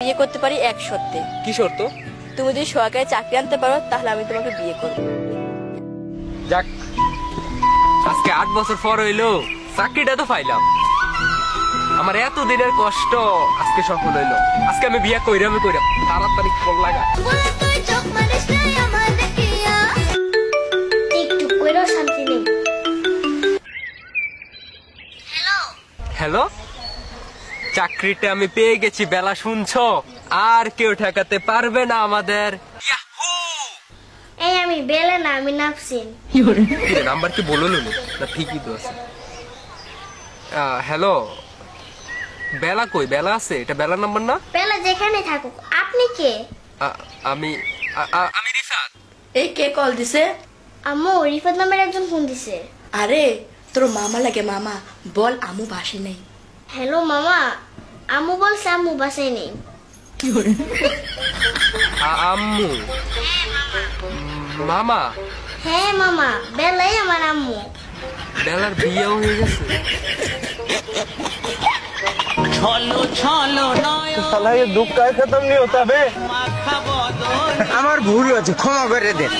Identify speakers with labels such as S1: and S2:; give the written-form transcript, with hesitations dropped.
S1: বিয়ে করতে পারি এক শর্তে।
S2: কি শর্ত?
S1: তুমি যদি সরকারি চাকরি আনতে পারো তাহলে আমি তোমাকে বিয়ে করব।
S2: যাক, আজকে 8 বছর পর হইলো চাকরিটা তো পাইলাম। আমার এত দিনের কষ্ট আজকে সফল হইলো। আজকে আমি বিয়ে কইরাম তাড়াতাড়ি কল লাগা।
S3: একটু কইরো শান্তি নেই।
S2: হ্যালো, চাকরিটা আমি পেয়ে গেছি। বেলা শুনছো? আর কেউ ঠেকাতে পারবে না আমাদের।
S3: এই আমি বেলে না, আমি নাফসিন।
S2: নাম্বার কি বলো না? ঠিকই তো আছে। হ্যালো, বেলা কই? বেলা আছে? এটা বেলার নাম্বার না?
S3: বেলা যেখানে থাকুক। আপনি কে?
S2: আমি রিফাত।
S1: এই কে কল দিছে?
S3: আম্মু, রিফাত নামের একজন ফোন দিছে।
S1: আরে তোর মামা লাগে। মামা বল আমু বাসে নেই।
S3: হ্যালো মামা, আম্মু বলছে আম্মু বাসায় নেই।
S2: আম্মু? মামা?
S3: হ্যাঁ মামা, বেলাই আমার আম্মু।
S2: বেলার বিয়েও হয়ে গেছে।
S4: साला ये दुख का खत्म नहीं होता बे। আমার ভুল হয়েছে, ক্ষমা করে দেন।